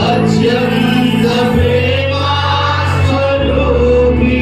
అత్యంత ప్రేమ స్వరూపి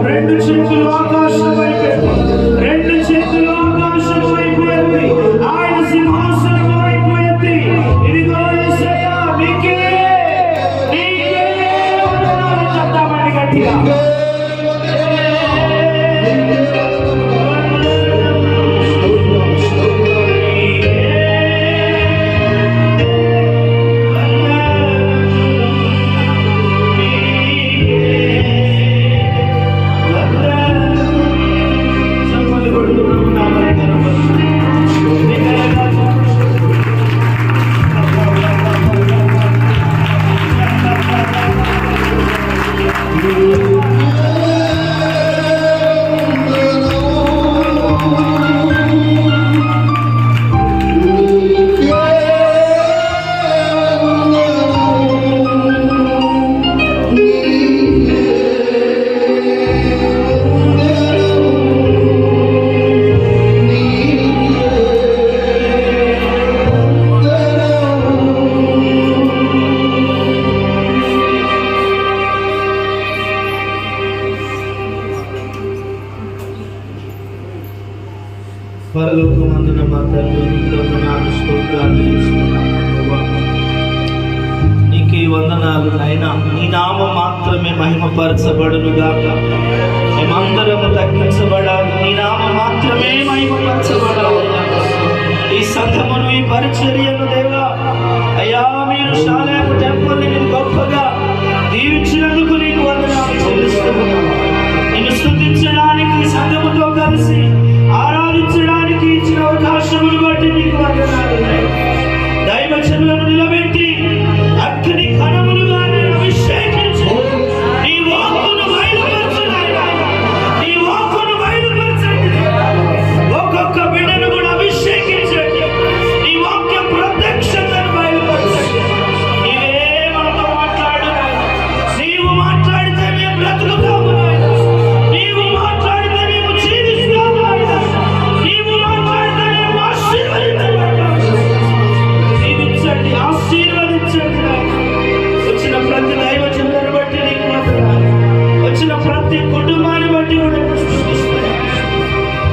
రెండు చేతులు ఆకాశం వైపు, రెండు చేతులు ఆకాశం వైపు ఎత్తి, ఆయన సింహాసనం వైపు ఎత్తి, ఇదిగో యేసయ్యా నీకే వందనాలు చెప్తామండి గట్టిగా. పరలోకమందున మా తండ్రి, స్తోత్రాలు నీకే వందనాలు నాయనా. నీ నామం మాత్రమే మహిమపరచబడును గాక. మేమందరము తగ్గించబడాలి, నీ నామం మాత్రమే మహిమపరచబడాలి. ఈ సంఘమును, ఈ పరిచర్యను దేవా అయ్యా, మీరు షాలేము టెంపుల్ ని గొప్పగా దీవించినందుకు నీకు వందనాలు చెల్లిస్తున్నాను. నిన్ను స్తుతించడానికి, సంఘముతో కలిసి ఆరాధించడానికి ఇచ్చిన అవకాశమును బట్టి నీకు వందనాలు. దైవజనులను నిలబెట్టి అగ్ని కణములుగా అభిషేకించి నీ వాక్కును బయలుపరచండి, నీ వాక్కును బయలుపరచండి. ఒక్కొక్క బిడ్డను కూడా అభిషేకించండి, నీ వాక్య ప్రత్యక్షతను బయలుపరచండి. నీవే మనతో మాట్లాడు, నీవు మాట్లాడితే మేము బ్రతుకుతాము, నీవు మాట్లాడితే మేము జీవిస్తాము, నీవు మాట్లాడితే మేము దీవించండి, ఆశీర్వదించండి. వచ్చిన ప్రతి దైవజనులను బట్టి నీకు వందనాలు, వచ్చిన ప్రతి కుటుంబాన్ని బట్టి కూడా స్తుతిస్తున్నాను.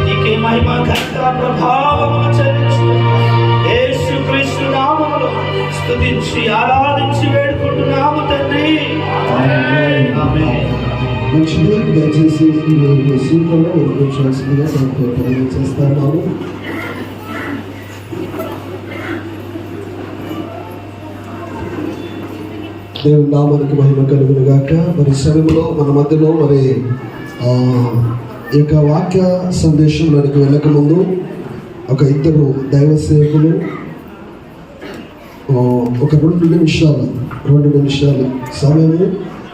నీకే మహిమ ఘనత ప్రభావమును చెల్లించు. యేసుక్రీస్తు నామములో స్తుతించి ఆరాధించి వేడుకుంటున్నాము తండ్రి. ఆమేన్. దయచేసి సూత్రంలో కూర్చోవలసిందిగా తెలియజేస్తున్నాము. దేవుని నామానికి మహిమ కలుగును గాక. మరి సమయంలో మన మధ్యలో మరి ఈ యొక్క వాక్య సందేశంలోనికి వెళ్ళక ముందు ఒక ఇద్దరు దైవ సేవకులు ఒక 2 నిమిషాలు సమయము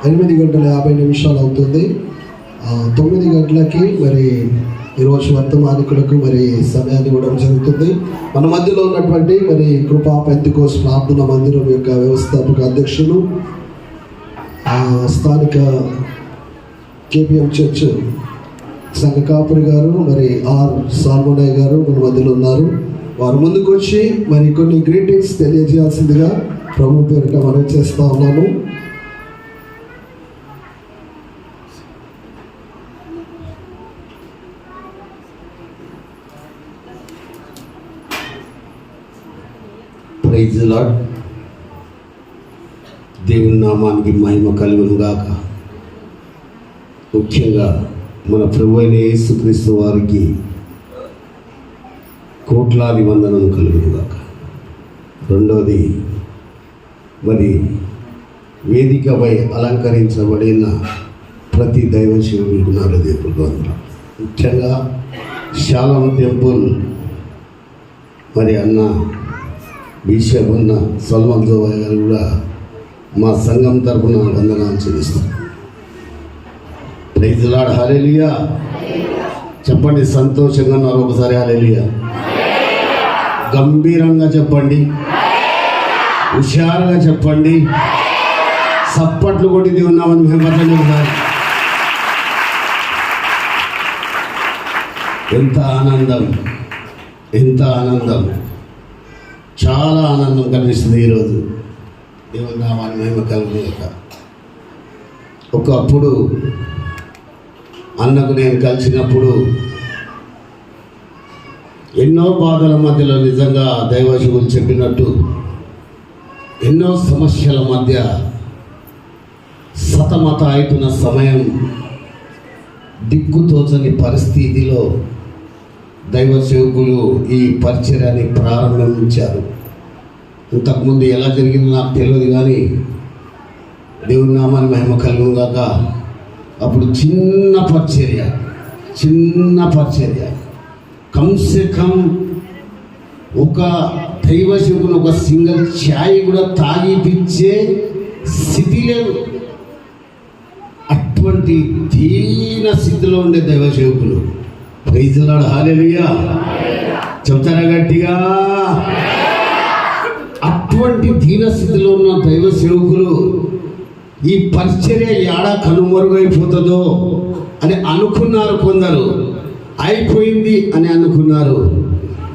8:50 అవుతుంది. 9 గంటలకి మరి ఈరోజు వర్తమానికులకు మరి సమయాన్ని ఇవ్వడం జరుగుతుంది. మన మధ్యలో ఉన్నటువంటి మరి కృపా పెంతెకోస్తు ప్రార్థన మందిరం యొక్క వ్యవస్థాపక అధ్యక్షులు, స్థానిక కేపీఎం చర్చ్ సంఘ కాపురి గారు మరి ఆర్ సాల్మోనయ్య గారు మన మధ్యలో ఉన్నారు. వారు ముందుకు వచ్చి మరి కొన్ని గ్రీటింగ్స్ తెలియజేయాల్సిందిగా ప్రభు పేరిట మనం చేస్తా ఉన్నాను. Praise the Lord. దేవుని నామానికి మహిమ కలుగును గాక. ముఖ్యంగా మన ప్రభు అయిన యేసుక్రీస్తు వారికి కోట్లాది వందనము కలుగును గాక. రెండవది, మరి వేదికపై అలంకరించబడిన ప్రతి దైవ సేవకులకు నా హృదయపూర్వక వందనాలు. ముఖ్యంగా శాలం టెంపుల్ మరి అన్న బిషప్ ఉన్న సల్మాన్ జోబాయ్ గారు కూడా మా సంఘం తరఫున వందనాలు చెల్లిస్తారు. Praise the lord. హల్లెలూయా చెప్పండి. సంతోషంగా ఉన్నారు? ఒకసారి హల్లెలూయా గంభీరంగా చెప్పండి, హుషారుగా చెప్పండి, సప్పట్లు కొట్టి ఉన్నామని మేము చెప్పాలి. ఎంత ఆనందం! ఎంత ఆనందం, చాలా ఆనందం కలిగిస్తుంది ఈరోజు. దేవుని నామాన్ని మహిమ కలుగుగాక. ఒకప్పుడు అన్నకు నేను కలిసినప్పుడు ఎన్నో బాధల మధ్యలో నిజంగా దైవశువులు చెప్పినట్టు ఎన్నో సమస్యల మధ్య సతమత అవుతున్న సమయం, దిక్కుతోచని పరిస్థితిలో దైవ సేవకులు ఈ పరిచర్యని ప్రారంభించారు. ఇంతకుముందు ఎలా జరిగిందో నాకు తెలియదు, కానీ దేవుని నామాన్ని మహిమ కలుగుగాక. అప్పుడు చిన్న పరిచర్య కమ్సే కమ్ ఒక దైవ సేవకులు ఒక సింగిల్ ఛాయ్ కూడా తాగిపిచ్చే స్థితి లేదు. అటువంటి దీన స్థితిలో ఉండే దైవ సేవకులు. ప్రైజ్ ది లార్డ్, హల్లెలూయా. చెప్తారా గట్టిగా? అటువంటి దీన స్థితిలో ఉన్న దైవ సేవకులు ఈ పరిచర్య ఏడా కనుమరుగైపోతుందో అని అనుకున్నారు కొందరు, అయిపోయింది అని అనుకున్నారు.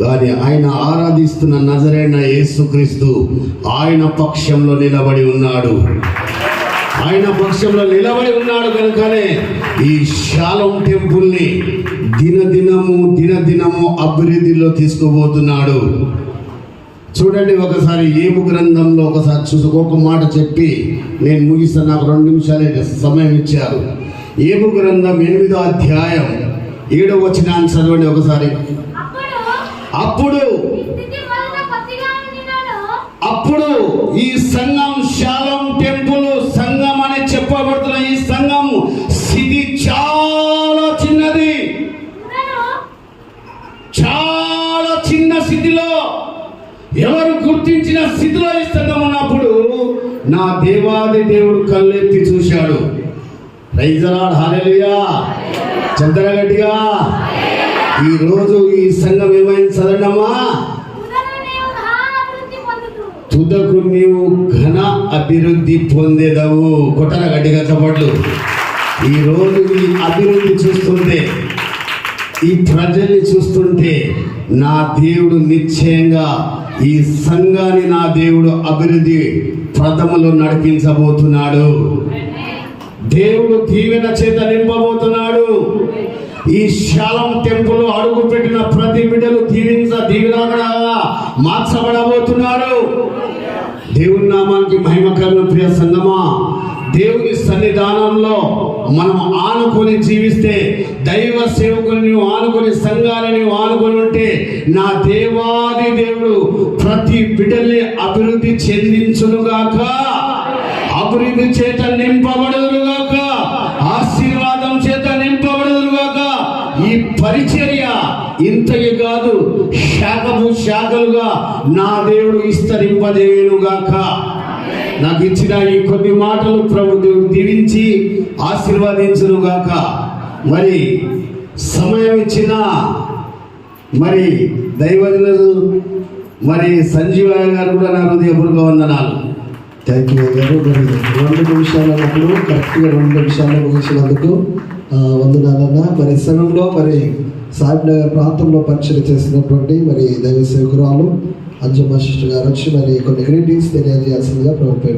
కానీ ఆయన ఆరాధిస్తున్న నజరేయుడైన యేసుక్రీస్తు ఆయన పక్షంలో నిలబడి ఉన్నాడు. కనుకనే ఈ షాలోం టెంపుల్ని దినదినము అభివృద్ధిలో తీసుకుపోతున్నాడు. చూడండి, ఒకసారి ఏబు గ్రంథంలో ఒకసారి ఒక మాట చెప్పి నేను ముగిస్తాను. నాకు 2 నిమిషాలే సమయం ఇచ్చారు. ఏబు గ్రంథం 8వ అధ్యాయం 7వ వచనాన్ని చదవండి ఒకసారి. అప్పుడు ఈ సంఘం, షాలోం టెంపుల్ సంఘం అని చెప్పబడుతున్న ఈ సంఘం స్థితి చాలా చిన్నది, చాలా చిన్న స్థితిలో, ఎవరు గుర్తించిన స్థితిలో ఈ సంఘం ఉన్నప్పుడు నా దేవాది దేవుడు కళ్ళెత్తి చూశాడు. ప్రైజ్ ది లార్డ్, హల్లెలూయా. చంద్ర గట్టిగా. ఈరోజు ఈ సంఘం ఏమైంది చదవడమా? తుదకు నీవు ఘన అభివృద్ధి పొందేదవు. కొట్టర గట్టిగా చప్పట్లు. ఈరోజు ఈ అభివృద్ధి చూస్తుంటే, ఈ ప్రజల్ని చూస్తుంటే నా దేవుడు నిశ్చయంగా ఈ సంఘాన్ని నా దేవుడు అభివృద్ధి ప్రథమలో నడిపించబోతున్నాడు. దేవుడు దీవెన చేత నింపబోతున్నాడు. ఈ షాలోం టెంపుల్ అడుగు పెట్టిన ప్రతి బిడ్డలు దీవెనగా మార్చబడబోతున్నారు. దేవుని నామానికి మహిమ కలుగు. ప్రియ సంగమా, దేవుని సన్నిధానంలో మనం ఆనుకొని జీవిస్తే, దైవ సేవకుని ఆనుకొని, సంఘాలని ఆనుకొని ఉంటే, నా దేవాది దేవుడు ప్రతి బిడ్డల్ని అభివృద్ధి చెందించునుగాక, అభివృద్ధి చేత నింపబడునుగాక, ఆశీర్వాదం చేత నింపబడునుగాక. ఈ పరిచర్య ఇంతకి కాదు, శాఖలుగా నా దేవుడు విస్తరింపజేయునుగాక. నాకు ఇచ్చిన ఈ కొద్ది మాటలు ప్రభు దేవుడు దీవించి ఆశీర్వదించునుగాక. మరి సమయం ఇచ్చిన మరి దైవజనులు మరి సంజీవయ్య గారు కూడా నా హృదయపూర్వక వందనాలు. థ్యాంక్ యూ గారు. మరి 2 నిమిషాలు అన్నప్పుడు కరెక్ట్గా 2 నిమిషాలు ముగించినందుకు వందనాలన్న. మరి సమయంలో మరి సాహిబ్ నగర్ ప్రాంతంలో పరిచయం చేసినటువంటి మరి దైవ సేవకురాలు అంజమ్మ సిస్టర్ గారు వచ్చి మరి కొన్ని గ్రీటింగ్స్ తెలియజేయాల్సిందిగా ప్రభుత్వం